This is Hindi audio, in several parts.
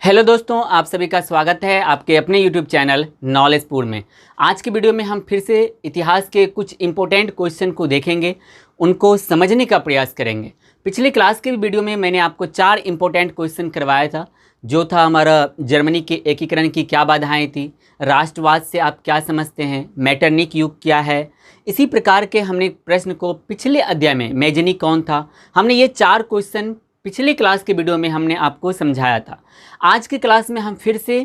हेलो दोस्तों, आप सभी का स्वागत है आपके अपने YouTube चैनल नॉलेजपुर में। आज की वीडियो में हम फिर से इतिहास के कुछ इम्पोर्टेंट क्वेश्चन को देखेंगे, उनको समझने का प्रयास करेंगे। पिछली क्लास के वीडियो में मैंने आपको 4 इम्पोर्टेंट क्वेश्चन करवाया था, जो था हमारा जर्मनी के एकीकरण की क्या बाधाएं थी, राष्ट्रवाद से आप क्या समझते हैं, मैटरनिक युग क्या है। इसी प्रकार के हमने प्रश्न को पिछले अध्याय में मेजनी कौन था, हमने ये 4 क्वेश्चन पिछली क्लास के वीडियो में हमने आपको समझाया था। आज की क्लास में हम फिर से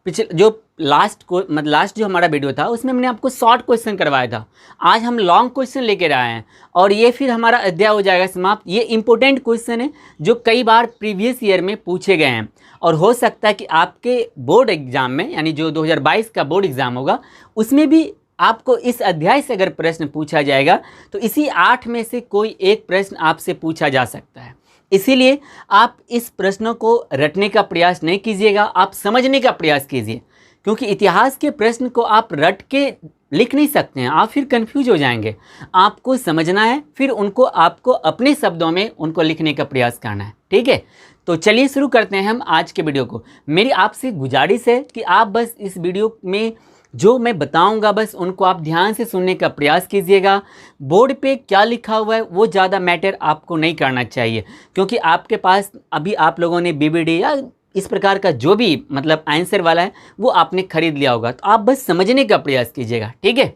लास्ट जो हमारा वीडियो था उसमें हमने आपको शॉर्ट क्वेश्चन करवाया था। आज हम लॉन्ग क्वेश्चन लेकर आए हैं और ये फिर हमारा अध्याय हो जाएगा समाप्त। ये इंपॉर्टेंट क्वेश्चन है जो कई बार प्रीवियस ईयर में पूछे गए हैं और हो सकता है कि आपके बोर्ड एग्जाम में, यानी जो 2022 का बोर्ड एग्जाम होगा, उसमें भी आपको इस अध्याय से अगर प्रश्न पूछा जाएगा तो इसी 8 में से कोई एक प्रश्न आपसे पूछा जा सकता है। इसीलिए आप इस प्रश्नों को रटने का प्रयास नहीं कीजिएगा, आप समझने का प्रयास कीजिए, क्योंकि इतिहास के प्रश्न को आप रट के लिख नहीं सकते हैं, आप फिर कंफ्यूज हो जाएंगे। आपको समझना है, फिर उनको आपको अपने शब्दों में उनको लिखने का प्रयास करना है। ठीक है, तो चलिए शुरू करते हैं हम आज के वीडियो को। मेरी आपसे गुजारिश है कि आप बस इस वीडियो में जो मैं बताऊंगा बस उनको आप ध्यान से सुनने का प्रयास कीजिएगा। बोर्ड पे क्या लिखा हुआ है वो ज़्यादा मैटर आपको नहीं करना चाहिए, क्योंकि आपके पास अभी आप लोगों ने बीबीडी या इस प्रकार का जो भी आंसर वाला है वो आपने खरीद लिया होगा, तो आप बस समझने का प्रयास कीजिएगा। ठीक है,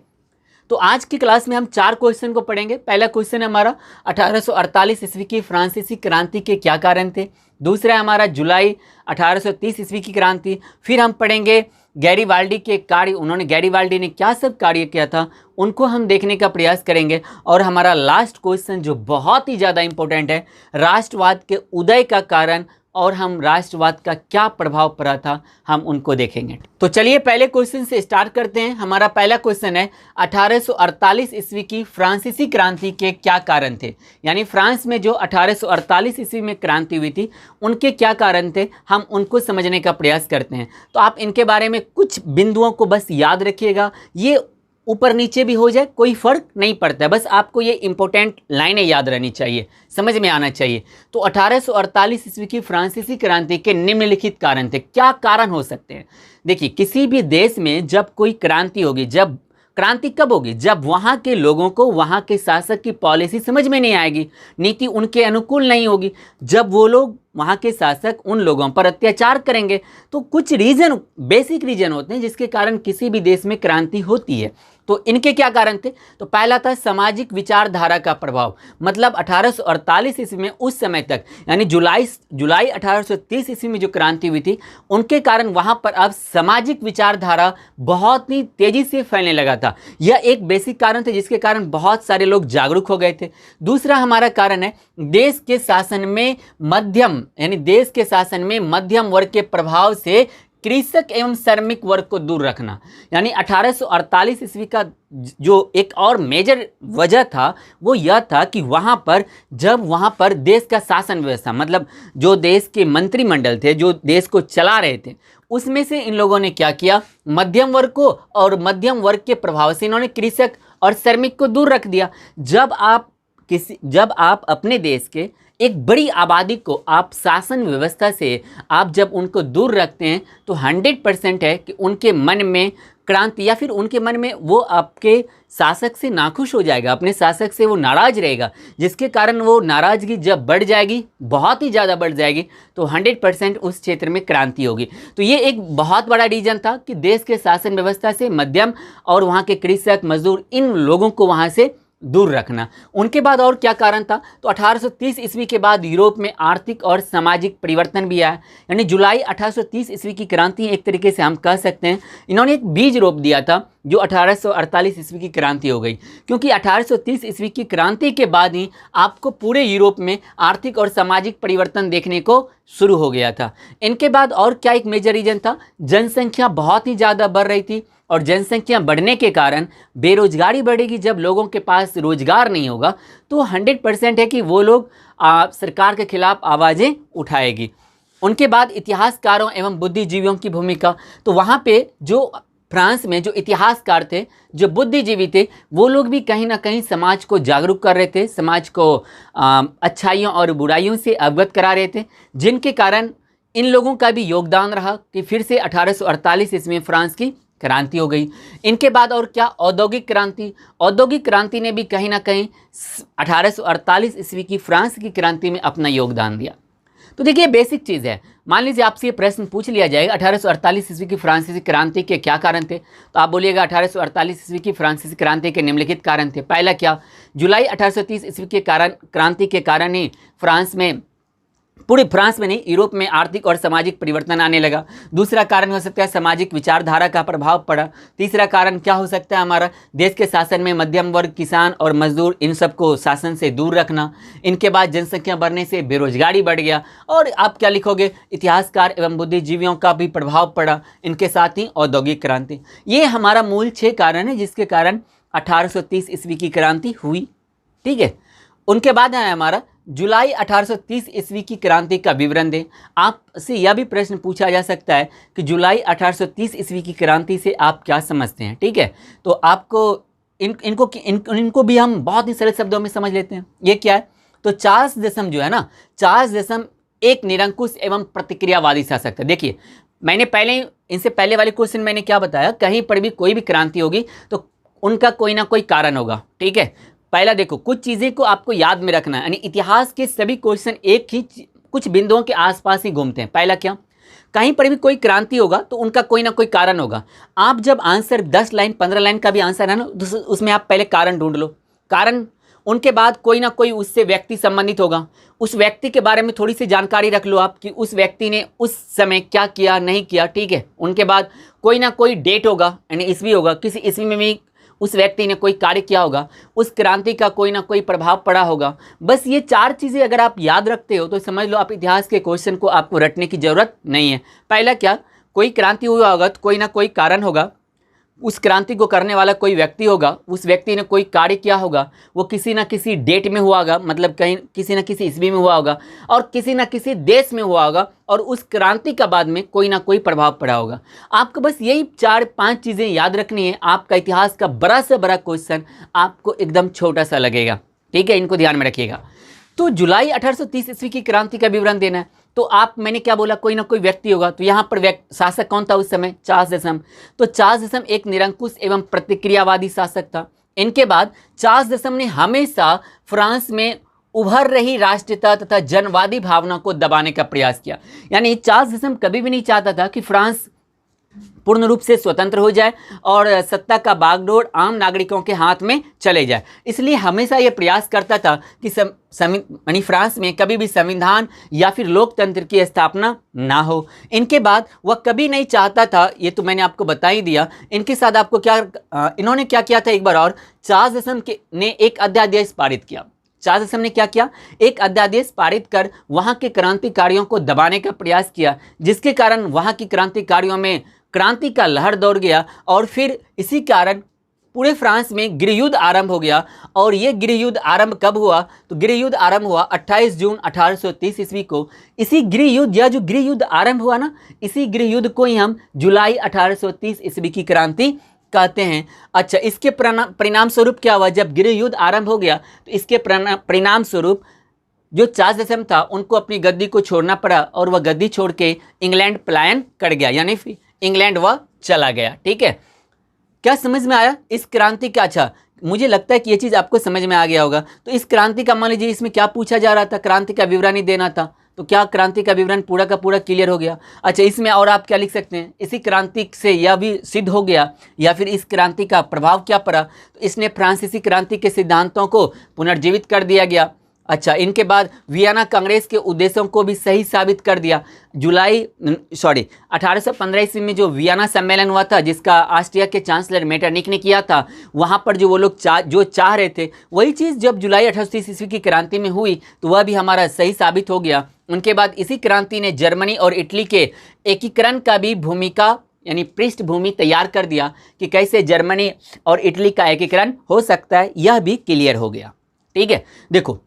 तो आज की क्लास में हम 4 क्वेश्चन को पढ़ेंगे। पहला क्वेश्चन है हमारा 1848 ईस्वी की फ्रांसीसी क्रांति के क्या कारण थे। दूसरा है हमारा जुलाई 1830 ईस्वी की क्रांति। फिर हम पढ़ेंगे गैरीवाल्डी के कार्य, उन्होंने गैरीवाल्डी ने क्या सब कार्य किया था, उनको हम देखने का प्रयास करेंगे। और हमारा लास्ट क्वेश्चन जो बहुत ही ज़्यादा इंपॉर्टेंट है, राष्ट्रवाद के उदय का कारण और हम राष्ट्रवाद का क्या प्रभाव पड़ा था, हम उनको देखेंगे। तो चलिए पहले क्वेश्चन से स्टार्ट करते हैं। हमारा पहला क्वेश्चन है 1848 ईस्वी की फ्रांसीसी क्रांति के क्या कारण थे, यानी फ्रांस में जो 1848 ईस्वी में क्रांति हुई थी उनके क्या कारण थे, हम उनको समझने का प्रयास करते हैं। तो आप इनके बारे में कुछ बिंदुओं को बस याद रखिएगा, ये ऊपर नीचे भी हो जाए कोई फर्क नहीं पड़ता है, बस आपको ये इंपॉर्टेंट लाइनें याद रहनी चाहिए, समझ में आना चाहिए। तो 1848 ईस्वी की फ्रांसीसी क्रांति के निम्नलिखित कारण थे। क्या कारण हो सकते हैं? देखिए, किसी भी देश में जब कोई क्रांति होगी, जब क्रांति कब होगी, जब वहाँ के लोगों को वहाँ के शासक की पॉलिसी समझ में नहीं आएगी, नीति उनके अनुकूल नहीं होगी, जब वो लोग वहाँ के शासक उन लोगों पर अत्याचार करेंगे। तो कुछ रीजन, बेसिक रीजन होते हैं जिसके कारण किसी भी देश में क्रांति होती है। तो इनके क्या कारण थे? तो पहला था सामाजिक विचारधारा का प्रभाव। 1848 ईस्वी में उस समय तक, यानी जुलाई 1830 ईस्वी में जो क्रांति हुई थी, उनके कारण वहाँ पर अब सामाजिक विचारधारा बहुत ही तेजी से फैलने लगा था। यह एक बेसिक कारण थे जिसके कारण बहुत सारे लोग जागरूक हो गए थे। दूसरा हमारा कारण है देश के शासन में मध्यम वर्ग के प्रभाव से कृषक एवं श्रमिक वर्ग को दूर रखना। यानी 1848 ईस्वी का जो एक और मेजर वजह था वो यह था कि वहाँ पर देश का शासन व्यवस्था, जो देश के मंत्रिमंडल थे, जो देश को चला रहे थे, उसमें से इन लोगों ने क्या किया, मध्यम वर्ग को और मध्यम वर्ग के प्रभाव से इन्होंने कृषक और श्रमिक को दूर रख दिया। जब आप अपने देश के एक बड़ी आबादी को आप शासन व्यवस्था से आप जब उनको दूर रखते हैं तो 100% है कि उनके मन में क्रांति, या फिर उनके मन में वो आपके शासक से नाखुश हो जाएगा, अपने शासक से वो नाराज रहेगा, जिसके कारण वो नाराजगी जब बढ़ जाएगी, बहुत ही ज़्यादा बढ़ जाएगी, तो 100% उस क्षेत्र में क्रांति होगी। तो ये एक बहुत बड़ा रीजन था कि देश के शासन व्यवस्था से मध्यम और वहाँ के कृषक मजदूर, इन लोगों को वहाँ से दूर रखना। उनके बाद और क्या कारण था? तो 1830 ईस्वी के बाद यूरोप में आर्थिक और सामाजिक परिवर्तन भी आया। यानी जुलाई 1830 ईस्वी की क्रांति एक तरीके से हम कह सकते हैं, इन्होंने एक बीज रोप दिया था जो 1848 ईस्वी की क्रांति हो गई, क्योंकि 1830 ईस्वी की क्रांति के बाद ही आपको पूरे यूरोप में आर्थिक और सामाजिक परिवर्तन देखने को शुरू हो गया था। इनके बाद और क्या एक मेजर रीजन था? जनसंख्या बहुत ही ज़्यादा बढ़ रही थी और जनसंख्या बढ़ने के कारण बेरोजगारी बढ़ेगी। जब लोगों के पास रोजगार नहीं होगा तो 100% है कि वो लोग सरकार के खिलाफ आवाज़ें उठाएगी। उनके बाद इतिहासकारों एवं बुद्धिजीवियों की भूमिका। तो वहाँ पे जो फ्रांस में जो इतिहासकार थे, जो बुद्धिजीवी थे, वो लोग भी कहीं ना कहीं समाज को जागरूक कर रहे थे, समाज को अच्छाइयों और बुराइयों से अवगत करा रहे थे, जिनके कारण इन लोगों का भी योगदान रहा कि फिर से 1848 ईस्वी में फ्रांस की क्रांति हो गई। इनके बाद और क्या, औद्योगिक क्रांति। औद्योगिक क्रांति ने भी कहीं ना कहीं 1848 ईस्वी की फ्रांस की क्रांति में अपना योगदान दिया। तो देखिए बेसिक चीज़ है। मान लीजिए आपसे ये प्रश्न पूछ लिया जाएगा 1848 ईस्वी की फ्रांसीसी क्रांति के क्या कारण थे, तो आप बोलिएगा 1848 ईस्वी की फ्रांसीसी क्रांति के निम्नलिखित कारण थे। पहला क्या, जुलाई 1830 ईस्वी के क्रांति के कारण ही फ्रांस में, पूरे फ्रांस में नहीं यूरोप में आर्थिक और सामाजिक परिवर्तन आने लगा। दूसरा कारण हो सकता है सामाजिक विचारधारा का प्रभाव पड़ा। तीसरा कारण क्या हो सकता है, हमारा देश के शासन में मध्यम वर्ग, किसान और मजदूर, इन सबको शासन से दूर रखना। इनके बाद जनसंख्या बढ़ने से बेरोजगारी बढ़ गया। और आप क्या लिखोगे, इतिहासकार एवं बुद्धिजीवियों का भी प्रभाव पड़ा। इनके साथ ही औद्योगिक क्रांति। ये हमारा मूल 6 कारण है जिसके कारण 1830 ईस्वी की क्रांति हुई। ठीक है, उनके बाद है हमारा जुलाई 1830 ईस्वी की क्रांति का विवरण दें। आपसे यह भी प्रश्न पूछा जा सकता है कि जुलाई 1830 ईस्वी की क्रांति से आप क्या समझते हैं। ठीक है, तो आपको इनको भी हम बहुत ही सरल शब्दों में समझ लेते हैं। ये क्या है, तो चार्ल्स दशम जो है ना, चार्ल्स दशम एक निरंकुश एवं प्रतिक्रियावादी शासक था। देखिए मैंने पहले, इनसे पहले वाले क्वेश्चन मैंने क्या बताया, कहीं पर भी कोई भी क्रांति होगी तो उनका कोई ना कोई कारण होगा। ठीक है, पहला देखो, कुछ चीज़ें को आपको याद में रखना है, यानी इतिहास के सभी क्वेश्चन एक ही कुछ बिंदुओं के आसपास ही घूमते हैं। पहला क्या, कहीं पर भी कोई क्रांति होगा तो उनका कोई ना कोई कारण होगा। आप जब आंसर 10 लाइन 15 लाइन का भी आंसर है ना, उसमें आप पहले कारण ढूंढ लो, कारण, उनके बाद कोई ना कोई उससे व्यक्ति संबंधित होगा, उस व्यक्ति के बारे में थोड़ी सी जानकारी रख लो आप कि उस व्यक्ति ने उस समय क्या किया नहीं किया। ठीक है, उनके बाद कोई ना कोई डेट होगा, यानी ईस्वी होगा, किसी ईस्वी में भी उस व्यक्ति ने कोई कार्य किया होगा, उस क्रांति का कोई ना कोई प्रभाव पड़ा होगा। बस ये 4 चीज़ें अगर आप याद रखते हो तो समझ लो आप इतिहास के क्वेश्चन को आपको रटने की ज़रूरत नहीं है। पहला क्या, कोई क्रांति हुआ होगा तो कोई ना कोई कारण होगा, उस क्रांति को करने वाला कोई व्यक्ति होगा, उस व्यक्ति ने कोई कार्य किया होगा, वो किसी ना किसी डेट में हुआ होगा, मतलब कहीं किसी ना किसी ईस्वी में हुआ होगा, और किसी ना किसी देश में हुआ होगा, और उस क्रांति का बाद में कोई ना कोई प्रभाव पड़ा होगा। आपको बस यही 4-5 चीज़ें याद रखनी है। आपका इतिहास का बड़ा से बड़ा क्वेश्चन आपको एकदम छोटा सा लगेगा। ठीक है, इनको ध्यान में रखिएगा। तो जुलाई 1830 ईस्वी की क्रांति का विवरण देना है, तो आप, मैंने क्या बोला, कोई ना कोई व्यक्ति होगा, तो यहाँ पर शासक कौन था उस समय, चार्ल्स दशम। तो चार्ल्स दशम एक निरंकुश एवं प्रतिक्रियावादी शासक था। इनके बाद चार्ल्स दशम ने हमेशा फ्रांस में उभर रही राष्ट्रीयता तथा जनवादी भावना को दबाने का प्रयास किया। यानी चार्ल्स दशम कभी भी नहीं चाहता था कि फ्रांस पूर्ण रूप से स्वतंत्र हो जाए और सत्ता का बागडोर आम नागरिकों के हाथ में चले जाए। इसलिए हमेशा ये प्रयास करता था कि यानी फ्रांस में कभी भी संविधान या फिर लोकतंत्र की स्थापना ना हो। इनके बाद वह कभी नहीं चाहता था, ये तो मैंने आपको बता ही दिया। इनके साथ आपको क्या, इन्होंने क्या किया था एक बार और, चार्ल्स दशम ने एक अध्यादेश पारित किया। चार्ल्स दशम ने क्या किया, एक अध्यादेश पारित कर वहाँ के क्रांतिकारियों को दबाने का प्रयास किया, जिसके कारण वहाँ की क्रांतिकारियों में क्रांति का लहर दौड़ गया। और फिर इसी कारण पूरे फ्रांस में गृहयुद्ध आरंभ हो गया। और ये गृहयुद्ध आरंभ कब हुआ, तो गृहयुद्ध आरंभ हुआ 28 जून 1830 ईस्वी को। इसी गृहयुद्ध, या जो गृहयुद्ध आरंभ हुआ ना, इसी गृहयुद्ध को ही हम जुलाई 1830 ईस्वी की क्रांति कहते हैं। अच्छा, इसके परिणाम स्वरूप क्या हुआ, जब गृहयुद्ध आरंभ हो गया तो इसके परिणाम स्वरूप जो चार्ल्स दशम था उनको अपनी गद्दी को छोड़ना पड़ा, और वह गद्दी छोड़ के इंग्लैंड पलायन कर गया, यानी इंग्लैंड वह चला गया। ठीक है, क्या समझ में आया इस क्रांति का? अच्छा, मुझे लगता है कि ये चीज़ आपको समझ में आ गया होगा। तो इस क्रांति का, मान लीजिए इसमें क्या पूछा जा रहा था, क्रांति का विवरण ही देना था, तो क्या क्रांति का विवरण पूरा का पूरा क्लियर हो गया? अच्छा, इसमें और आप क्या लिख सकते हैं, इसी क्रांति से यह भी सिद्ध हो गया, या फिर इस क्रांति का प्रभाव क्या पड़ा, तो इसने फ्रांसीसी क्रांति के सिद्धांतों को पुनर्जीवित कर दिया गया। अच्छा, इनके बाद वियना कांग्रेस के उद्देश्यों को भी सही साबित कर दिया। 1815 ईस्वी में जो वियना सम्मेलन हुआ था, जिसका ऑस्ट्रिया के चांसलर मेटरनिक ने किया था, वहाँ पर जो वो लोग जो चाह रहे थे वही चीज़ जब जुलाई 1830 ईस्वी की क्रांति में हुई तो वह भी हमारा सही साबित हो गया। उनके बाद इसी क्रांति ने जर्मनी और इटली के एकीकरण का भी भूमिका, यानी पृष्ठभूमि तैयार कर दिया कि कैसे जर्मनी और इटली का एकीकरण हो सकता है, यह भी क्लियर हो गया। ठीक है, देखो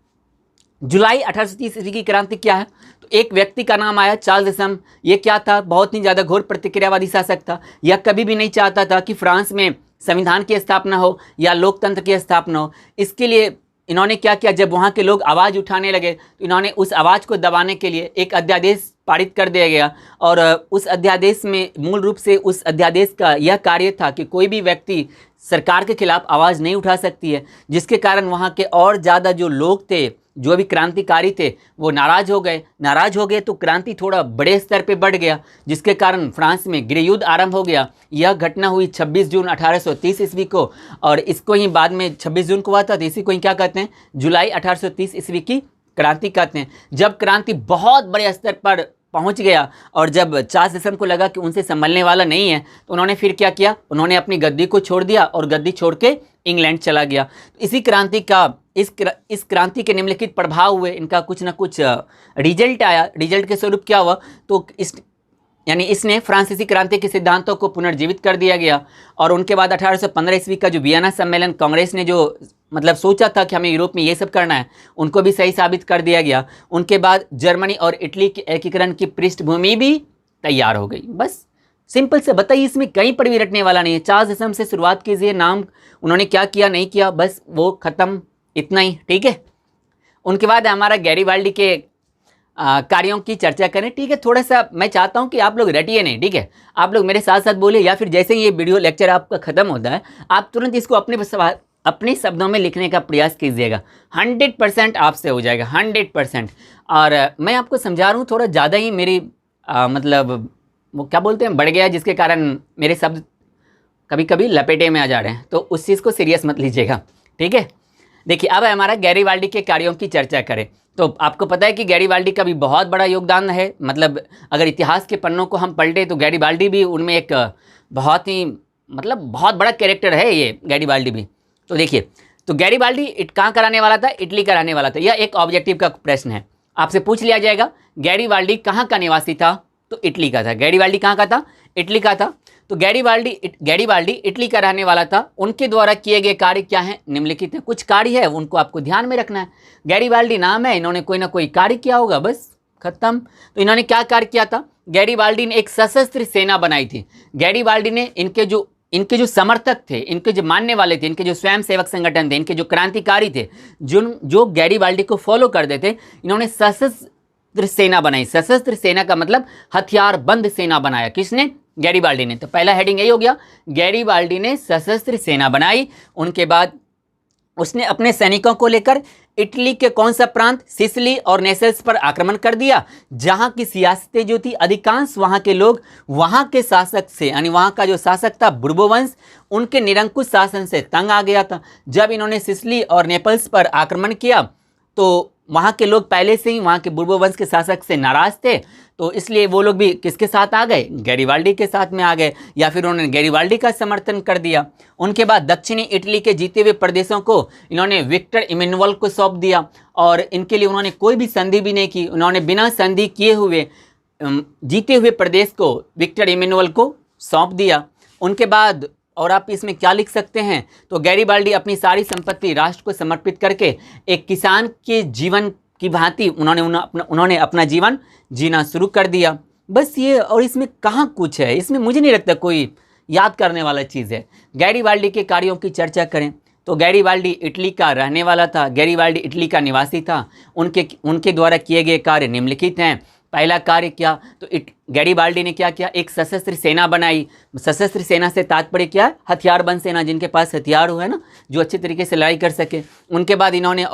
जुलाई 1830 ईस्वी की क्रांति क्या है, तो एक व्यक्ति का नाम आया, चार्ल्स दशम। ये क्या था, बहुत ही ज़्यादा घोर प्रतिक्रियावादी शासक था। यह कभी भी नहीं चाहता था कि फ्रांस में संविधान की स्थापना हो या लोकतंत्र की स्थापना हो। इसके लिए इन्होंने क्या किया, जब वहाँ के लोग आवाज़ उठाने लगे तो इन्होंने उस आवाज़ को दबाने के लिए एक अध्यादेश पारित कर दिया गया। और उस अध्यादेश में मूल रूप से उस अध्यादेश का यह कार्य था कि कोई भी व्यक्ति सरकार के खिलाफ आवाज़ नहीं उठा सकती है, जिसके कारण वहाँ के और ज़्यादा जो लोग थे, जो भी क्रांतिकारी थे, वो नाराज़ हो गए तो क्रांति थोड़ा बड़े स्तर पे बढ़ गया, जिसके कारण फ्रांस में गृह युद्ध आरंभ हो गया। यह घटना हुई 26 जून 1830 ईस्वी को, और इसको ही बाद में 26 जून को हुआ था, तो इसी को ही क्या कहते हैं, जुलाई 1830 ईस्वी की क्रांति कहते हैं। जब क्रांति बहुत बड़े स्तर पर पहुंच गया और जब चार्ल्स दशम को लगा कि उनसे संभलने वाला नहीं है, तो उन्होंने फिर क्या किया, उन्होंने अपनी गद्दी को छोड़ दिया और गद्दी छोड़ के इंग्लैंड चला गया। इसी क्रांति का इस क्रांति के निम्नलिखित प्रभाव हुए, इनका कुछ ना कुछ रिजल्ट आया। रिजल्ट के स्वरूप क्या हुआ, तो इसने फ्रांसीसी क्रांति के सिद्धांतों को पुनर्जीवित कर दिया गया। और उनके बाद 1815 ईस्वी का जो वियना सम्मेलन, कांग्रेस ने जो मतलब सोचा था कि हमें यूरोप में ये सब करना है, उनको भी सही साबित कर दिया गया। उनके बाद जर्मनी और इटली के एकीकरण की पृष्ठभूमि भी तैयार हो गई। बस सिंपल से बताइए, इसमें कहीं पर भी रटने वाला नहीं है। चार्ल्स दशम से शुरुआत कीजिए, नाम उन्होंने क्या किया नहीं किया, बस वो ख़त्म, इतना ही, ठीक है। उनके बाद हमारा गैरीबाल्डी के कार्यों की चर्चा करें, ठीक है। थोड़ा सा मैं चाहता हूं कि आप लोग रटिए नहीं, ठीक है, आप लोग मेरे साथ साथ बोलिए, या फिर जैसे ही ये वीडियो लेक्चर आपका ख़त्म होता है, आप तुरंत इसको अपने शब्दों में लिखने का प्रयास कीजिएगा। 100% आपसे हो जाएगा, 100%। और मैं आपको समझा रहा हूँ, थोड़ा ज़्यादा ही मेरी मतलब वो क्या बोलते हैं, बढ़ गया, जिसके कारण मेरे शब्द कभी कभी लपेटे में आ जा रहे हैं, तो उस चीज़ को सीरियस मत लीजिएगा, ठीक है। देखिए, अब हमारा गैरीबाल्डी के कार्यों की चर्चा करें, तो आपको पता है कि गैरीबाल्डी का भी बहुत बड़ा योगदान है। मतलब अगर इतिहास के पन्नों को हम पलटें तो गैरीबाल्डी भी उनमें एक बहुत ही मतलब बहुत बड़ा कैरेक्टर है ये गैरीबाल्डी भी। तो देखिए, तो गैरीबाल्डी कहाँ कराने वाला था, इटली का रहने वाला था। यह एक ऑब्जेक्टिव का प्रश्न है, आपसे पूछ लिया जाएगा गैरीबाल्डी कहाँ का निवासी था, तो इटली का था। गैरीबाल्डी कहाँ का था, इटली का था। तो गैरीबाल्डी इटली का रहने वाला था। उनके द्वारा किए गए कार्य क्या हैं, निम्नलिखित है। कुछ कार्य है, उनको आपको ध्यान में रखना है। गैरीबाल्डी नाम है, इन्होंने कोई ना कोई कार्य किया होगा, बस खत्म। तो इन्होंने क्या कार्य किया था, गैरीबाल्डी ने एक सशस्त्र सेना बनाई थी। गैरीबाल्डी ने इनके जो समर्थक थे, इनके जो मानने वाले थे, इनके जो स्वयं सेवक संगठन थे, इनके जो क्रांतिकारी थे, जो गैरीबाल्डी को फॉलो करते थे, इन्होंने सशस्त्र सेना बनाई। सशस्त्र सेना का मतलब हथियार बंद सेना बनाया। किसने, गैरीबाल्डी ने। तो पहला हेडिंग यही हो गया, गैरीबाल्डी ने सशस्त्र सेना बनाई। उनके बाद उसने अपने सैनिकों को लेकर इटली के कौन सा प्रांत, सिसिली और नेसल्स पर आक्रमण कर दिया, जहां की सियासतें जो थी, अधिकांश वहां के लोग वहां के शासक से, यानी वहां का जो शासक था बुर्बो वंश, उनके निरंकुश शासन से तंग आ गया था। जब इन्होंने सिसिली और नेपल्स पर आक्रमण किया तो वहाँ के लोग पहले से ही वहाँ के बुर्बो वंश के शासक से नाराज थे, तो इसलिए वो लोग भी किसके साथ आ गए, गैरीबाल्डी के साथ में आ गए, या फिर उन्होंने गैरीबाल्डी का समर्थन कर दिया। उनके बाद दक्षिणी इटली के जीते हुए प्रदेशों को इन्होंने विक्टर इमैनुअल को सौंप दिया, और इनके लिए उन्होंने कोई भी संधि भी नहीं की। उन्होंने बिना संधि किए हुए जीते हुए प्रदेश को विक्टर इमैनुअल को सौंप दिया। उनके बाद और आप इसमें क्या लिख सकते हैं, तो गैरीबाल्डी अपनी सारी संपत्ति राष्ट्र को समर्पित करके एक किसान के जीवन की भांति उन्होंने अपना जीवन जीना शुरू कर दिया। बस ये, और इसमें कहाँ कुछ है, इसमें मुझे नहीं लगता कोई याद करने वाला चीज़ है। गैरीबाल्डी के कार्यों की चर्चा करें तो गैरीबाल्डी इटली का रहने वाला था, गैरीबाल्डी इटली का निवासी था। उनके द्वारा किए गए कार्य निम्नलिखित हैं। पहला कार्य क्या, तो गैरीबाल्डी ने क्या किया, एक सशस्त्र सेना बनाई। सशस्त्र सेना से तात्पर्य क्या है, हथियारबंद सेना, जिनके पास हथियार हो, है ना, जो अच्छे तरीके से लड़ाई कर सके। उनके बाद इन्होंने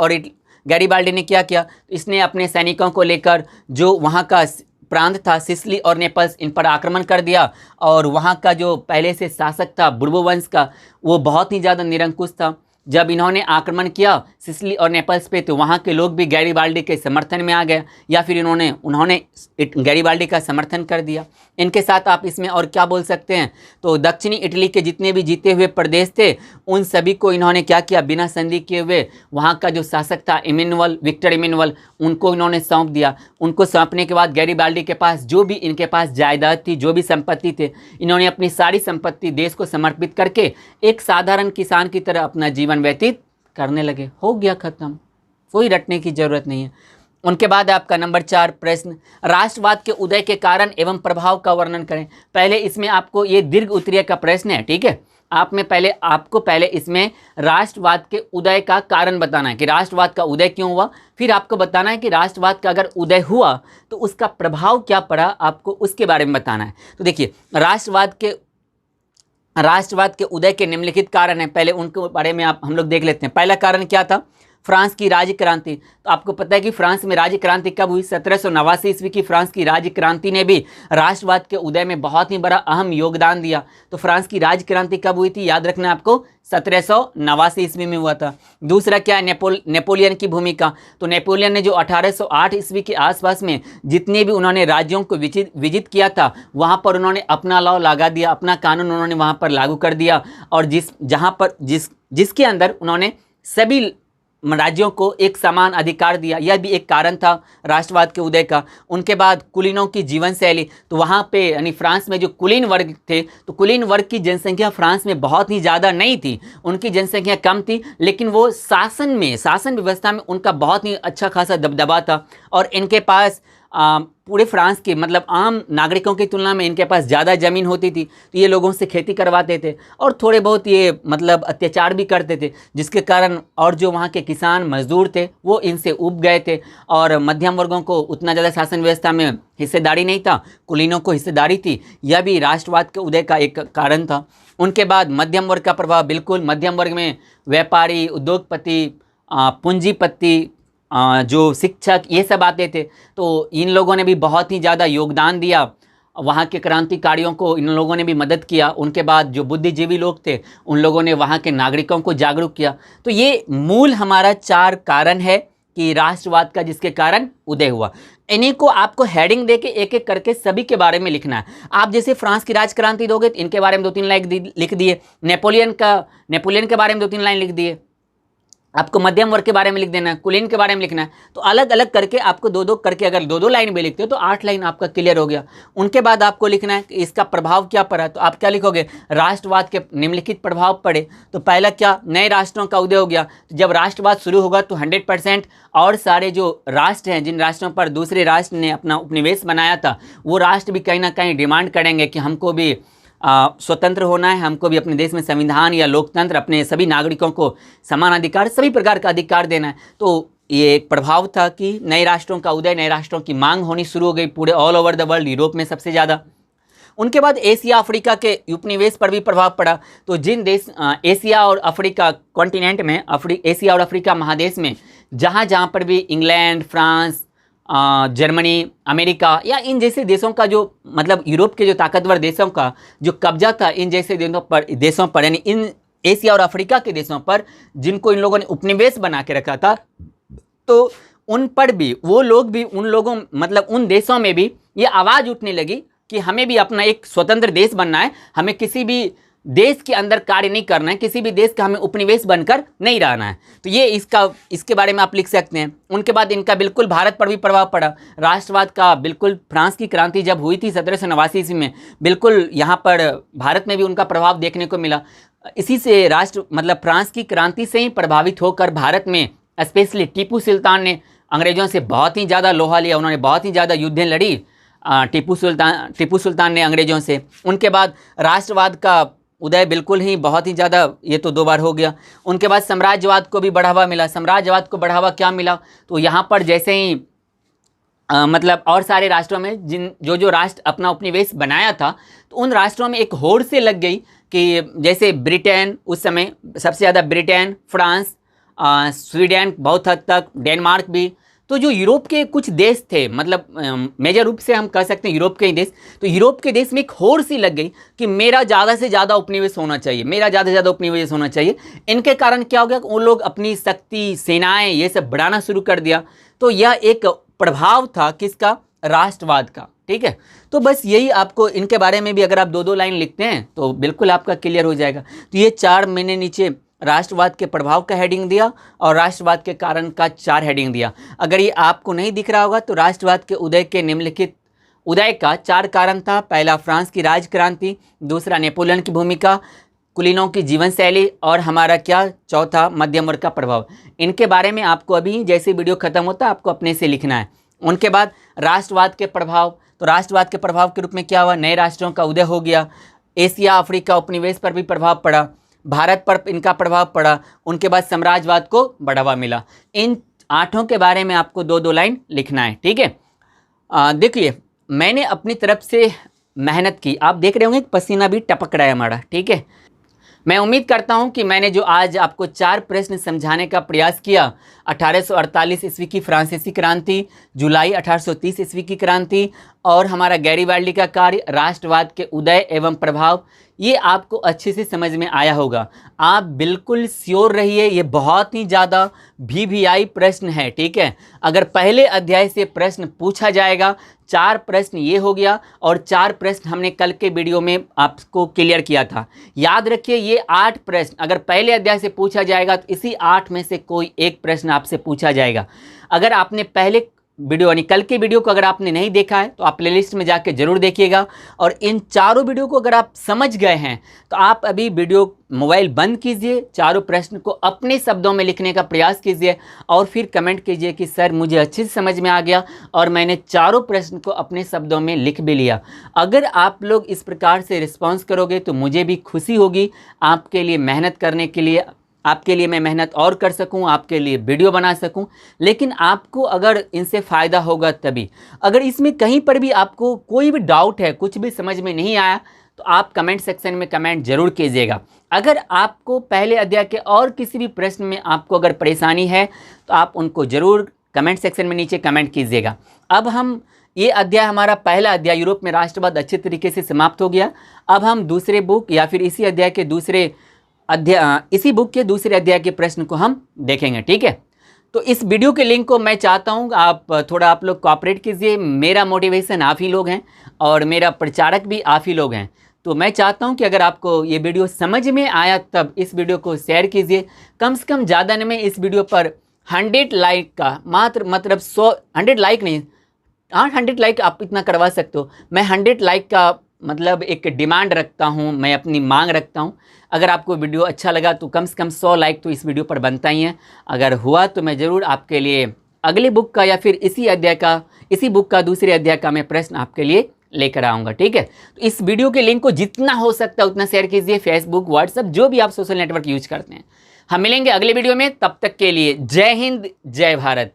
गैरीबाल्डी ने क्या किया, इसने अपने सैनिकों को लेकर जो वहाँ का प्रांत था सिसिली और नेपल्स, इन पर आक्रमण कर दिया। और वहाँ का जो पहले से शासक था बुर्बो वंश का, वो बहुत ही ज़्यादा निरंकुश था। जब इन्होंने आक्रमण किया सिसिली और नेपल्स पे, तो वहाँ के लोग भी गैरीबाल्डी के समर्थन में आ गए, या फिर उन्होंने गैरीबाल्डी का समर्थन कर दिया। इनके साथ आप इसमें और क्या बोल सकते हैं, तो दक्षिणी इटली के जितने भी जीते हुए प्रदेश थे, उन सभी को इन्होंने क्या किया, बिना संधि किए हुए वहाँ का जो शासक था विक्टर इमैनुअल, उनको इन्होंने सौंप दिया। उनको सौंपने के बाद गैरीबाल्डी के पास जो भी इनके पास जायदाद थी, जो भी संपत्ति थे, इन्होंने अपनी सारी संपत्ति देश को समर्पित करके एक साधारण किसान की तरह अपना जीवन व्यतीत करने लगे। हो गया खत्म, कोई रटने की जरूरत नहीं है। उनके बाद आपका नंबर 4 प्रश्न, राष्ट्रवाद के उदय के कारण एवं प्रभाव का वर्णन करें। पहले इसमें आपको ये दीर्घ उत्तरीय का प्रश्न है, ठीक है। आपको पहले इसमें राष्ट्रवाद के उदय का कारण बताना है कि राष्ट्रवाद का उदय क्यों हुआ, फिर आपको बताना है कि राष्ट्रवाद का अगर उदय हुआ तो उसका प्रभाव क्या पड़ा, आपको उसके बारे में बताना है। तो देखिए, राष्ट्रवाद के उदय के निम्नलिखित कारण हैं, पहले उनके बारे में हम लोग देख लेते हैं। पहला कारण क्या था? फ्रांस की राज्य क्रांति। तो आपको पता है कि फ्रांस में राज्य क्रांति कब हुई? 1789 ईस्वी की फ्रांस की राज्य क्रांति ने भी राष्ट्रवाद के उदय में बहुत ही बड़ा अहम योगदान दिया। तो फ्रांस की राज्य क्रांति कब हुई थी? याद रखना आपको, 1789 ईस्वी में हुआ था। दूसरा क्या है? नेपोलियन की भूमिका। तो नेपोलियन ने जो 1808 ईस्वी के आसपास में जितने भी उन्होंने राज्यों को विजित किया था, वहाँ पर उन्होंने अपना लॉ लगा दिया, अपना कानून उन्होंने वहाँ पर लागू कर दिया, और जिसके अंदर उन्होंने सभी राज्यों को एक समान अधिकार दिया। यह भी एक कारण था राष्ट्रवाद के उदय का। उनके बाद कुलीनों की जीवन शैली। तो वहाँ पे यानी फ्रांस में जो कुलीन वर्ग थे, तो कुलीन वर्ग की जनसंख्या फ्रांस में बहुत ही ज़्यादा नहीं थी, उनकी जनसंख्या कम थी, लेकिन वो शासन व्यवस्था में उनका बहुत ही अच्छा खासा दबदबा था, और इनके पास पूरे फ्रांस के मतलब आम नागरिकों की तुलना में इनके पास ज़्यादा ज़मीन होती थी। तो ये लोगों से खेती करवाते थे और थोड़े बहुत ये मतलब अत्याचार भी करते थे, जिसके कारण और जो वहाँ के किसान मजदूर थे वो इनसे ऊब गए थे, और मध्यम वर्गों को उतना ज़्यादा शासन व्यवस्था में हिस्सेदारी नहीं था, कुलीनों को हिस्सेदारी थी। यह भी राष्ट्रवाद के उदय का एक कारण था। उनके बाद मध्यम वर्ग का प्रभाव। बिल्कुल, मध्यम वर्ग में व्यापारी, उद्योगपति, पूंजीपति, जो शिक्षक, ये सब आते थे। तो इन लोगों ने भी बहुत ही ज़्यादा योगदान दिया, वहाँ के क्रांतिकारियों को इन लोगों ने भी मदद किया। उनके बाद जो बुद्धिजीवी लोग थे उन लोगों ने वहाँ के नागरिकों को जागरूक किया। तो ये मूल हमारा 4 कारण है कि राष्ट्रवाद का जिसके कारण उदय हुआ। इन्हीं को आपको हेडिंग दे के एक एक करके सभी के बारे में लिखना है। आप जैसे फ्रांस की राज क्रांति दोगे तो इनके बारे में 2-3 लाइन लिख दिए, नेपोलियन के बारे में 2-3 लाइन लिख दिए, आपको मध्यम वर्ग के बारे में लिख देना है, कुलीन के बारे में लिखना है। तो अलग अलग करके आपको 2-2 करके अगर 2-2 लाइन भी लिखते हो तो 8 लाइन आपका क्लियर हो गया। उनके बाद आपको लिखना है कि इसका प्रभाव क्या पड़ा। तो आप क्या लिखोगे? राष्ट्रवाद के निम्नलिखित प्रभाव पड़े। तो पहला क्या? नए राष्ट्रों का उदय हो गया। तो जब राष्ट्रवाद शुरू होगा तो 100% और सारे जो राष्ट्र हैं, जिन राष्ट्रों पर दूसरे राष्ट्र ने अपना उपनिवेश बनाया था, वो राष्ट्र भी कहीं ना कहीं डिमांड करेंगे कि हमको भी स्वतंत्र होना है, हमको भी अपने देश में संविधान या लोकतंत्र, अपने सभी नागरिकों को समान अधिकार, सभी प्रकार का अधिकार देना है। तो ये एक प्रभाव था कि नए राष्ट्रों का उदय, नए राष्ट्रों की मांग होनी शुरू हो गई पूरे all over the world, Europe में सबसे ज़्यादा। उनके बाद एशिया अफ्रीका के उपनिवेश पर भी प्रभाव पड़ा। तो जिन देश एशिया और अफ्रीका कॉन्टिनेंट में, एशिया और अफ्रीका महादेश में जहाँ जहाँ पर भी इंग्लैंड, फ्रांस, जर्मनी, अमेरिका या इन जैसे देशों का जो मतलब यूरोप के जो ताकतवर देशों का जो कब्जा था इन जैसे देशों पर यानी इन एशिया और अफ्रीका के देशों पर जिनको इन लोगों ने उपनिवेश बना के रखा था, तो उन पर भी वो लोग भी उन देशों में भी ये आवाज़ उठने लगी कि हमें भी अपना एक स्वतंत्र देश बनना है, हमें किसी भी देश के अंदर कार्य नहीं करना है, किसी भी देश का हमें उपनिवेश बनकर नहीं रहना है। तो ये इसके बारे में आप लिख सकते हैं। उनके बाद इनका बिल्कुल भारत पर भी प्रभाव पड़ा। राष्ट्रवाद का बिल्कुल फ्रांस की क्रांति जब हुई थी 1789 ईस्वी में, बिल्कुल यहाँ पर भारत में भी उनका प्रभाव देखने को मिला। इसी से फ्रांस की क्रांति से ही प्रभावित होकर भारत में स्पेशली टीपू सुल्तान ने अंग्रेज़ों से बहुत ही ज़्यादा लोहा लिया, उन्होंने बहुत ही ज़्यादा युद्धें लड़ी टीपू सुल्तान ने अंग्रेज़ों से। उनके बाद राष्ट्रवाद का उदय बिल्कुल ही बहुत ही ज़्यादा, ये तो 2 बार हो गया। उनके बाद साम्राज्यवाद को भी बढ़ावा मिला। साम्राज्यवाद को बढ़ावा क्या मिला? तो यहाँ पर जैसे ही और सारे राष्ट्रों में जो राष्ट्र अपना उपनिवेश बनाया था, तो उन राष्ट्रों में एक होड़ से लग गई कि जैसे ब्रिटेन, उस समय सबसे ज़्यादा ब्रिटेन, फ्रांस, स्वीडन, बहुत हद तक डेनमार्क भी, तो जो यूरोप के कुछ देश थे मेजर रूप से हम कह सकते हैं यूरोप के ही देश, तो यूरोप के देश में एक होड़ सी लग गई कि मेरा ज़्यादा से ज़्यादा उपनिवेश होना चाहिए, मेरा ज़्यादा से ज़्यादा उपनिवेश होना चाहिए। इनके कारण क्या हो गया? वो लोग अपनी शक्ति, सेनाएं, ये सब बढ़ाना शुरू कर दिया। तो यह एक प्रभाव था किसका? राष्ट्रवाद का। ठीक है, तो बस यही आपको इनके बारे में भी अगर आप 2-2 लाइन लिखते हैं तो बिल्कुल आपका क्लियर हो जाएगा। तो ये 4 मैंने नीचे राष्ट्रवाद के प्रभाव का हेडिंग दिया और राष्ट्रवाद के कारण का 4 हेडिंग दिया। अगर ये आपको नहीं दिख रहा होगा तो राष्ट्रवाद के उदय के निम्नलिखित उदय का 4 कारण था। पहला फ्रांस की राज क्रांति, दूसरा नेपोलियन की भूमिका, कुलीनों की जीवन शैली, और हमारा क्या? चौथा मध्यम वर्ग का प्रभाव। इनके बारे में आपको अभी जैसे वीडियो खत्म होता है आपको अपने से लिखना है। उनके बाद राष्ट्रवाद के प्रभाव, तो राष्ट्रवाद के प्रभाव के रूप में क्या हुआ? नए राष्ट्रों का उदय हो गया। एशिया अफ्रीका उपनिवेश पर भी प्रभाव पड़ा, भारत पर इनका प्रभाव पड़ा, उनके बाद साम्राज्यवाद को बढ़ावा मिला। इन 8 के बारे में आपको 2-2 लाइन लिखना है, ठीक है। देखिए मैंने अपनी तरफ से मेहनत की, आप देख रहे होंगे पसीना भी टपक रहा है हमारा, ठीक है। मैं उम्मीद करता हूं कि मैंने जो आज आपको 4 प्रश्न समझाने का प्रयास किया, 1848 ईस्वी की फ्रांसीसी क्रांति, जुलाई 1830 ईस्वी की क्रांति और हमारा गैरीबाल्डी का कार्य, राष्ट्रवाद के उदय एवं प्रभाव, ये आपको अच्छे से समझ में आया होगा। आप बिल्कुल श्योर रहिए, ये बहुत ही ज़्यादा VVI प्रश्न है, ठीक है। अगर पहले अध्याय से प्रश्न पूछा जाएगा, 4 प्रश्न ये हो गया और 4 प्रश्न हमने कल के वीडियो में आपको क्लियर किया था। याद रखिए ये 8 प्रश्न अगर पहले अध्याय से पूछा जाएगा तो इसी 8 में से कोई एक प्रश्न आपसे पूछा जाएगा। अगर आपने पहले वीडियो यानी कल के वीडियो को अगर आपने नहीं देखा है तो आप प्लेलिस्ट में जाके जरूर देखिएगा। और इन चारों वीडियो को अगर आप समझ गए हैं तो आप अभी वीडियो मोबाइल बंद कीजिए, चारों प्रश्न को अपने शब्दों में लिखने का प्रयास कीजिए और फिर कमेंट कीजिए कि सर मुझे अच्छे से समझ में आ गया और मैंने चारों प्रश्न को अपने शब्दों में लिख भी लिया। अगर आप लोग इस प्रकार से रिस्पॉन्स करोगे तो मुझे भी खुशी होगी, आपके लिए मेहनत करने के लिए, आपके लिए मैं मेहनत और कर सकूं, आपके लिए वीडियो बना सकूं। लेकिन आपको अगर इनसे फ़ायदा होगा तभी। अगर इसमें कहीं पर भी आपको कोई भी डाउट है, कुछ भी समझ में नहीं आया तो आप कमेंट सेक्शन में कमेंट जरूर कीजिएगा। अगर आपको पहले अध्याय के और किसी भी प्रश्न में आपको अगर परेशानी है तो आप उनको ज़रूर कमेंट सेक्शन में नीचे कमेंट कीजिएगा। अब हम ये अध्याय, हमारा पहला अध्याय यूरोप में राष्ट्रवाद अच्छे तरीके से समाप्त हो गया। अब हम दूसरे बुक या फिर इसी अध्याय के दूसरे इसी बुक के दूसरे अध्याय के प्रश्न को हम देखेंगे, ठीक है। तो इस वीडियो के लिंक को मैं चाहता हूँ आप लोग कोऑपरेट कीजिए। मेरा मोटिवेशन आप ही लोग हैं और मेरा प्रचारक भी आप ही लोग हैं। तो मैं चाहता हूँ कि अगर आपको ये वीडियो समझ में आया तब इस वीडियो को शेयर कीजिए। कम से कम ज़्यादा नहीं, मैं इस वीडियो पर 100 लाइक का मतलब 100 लाइक नहीं, 100 लाइक आप इतना करवा सकते हो। मैं 100 लाइक का मतलब एक डिमांड रखता हूँ, मैं अपनी मांग रखता हूँ। अगर आपको वीडियो अच्छा लगा तो कम से कम 100 लाइक तो इस वीडियो पर बनता ही है। अगर हुआ तो मैं ज़रूर आपके लिए अगली बुक का या फिर इसी बुक का दूसरे अध्याय का मैं प्रश्न आपके लिए लेकर आऊँगा, ठीक है। तो इस वीडियो के लिंक को जितना हो सकता है उतना शेयर कीजिए, फेसबुक, व्हाट्सएप, जो भी आप सोशल नेटवर्क यूज करते हैं। हम मिलेंगे अगले वीडियो में, तब तक के लिए जय हिंद, जय भारत।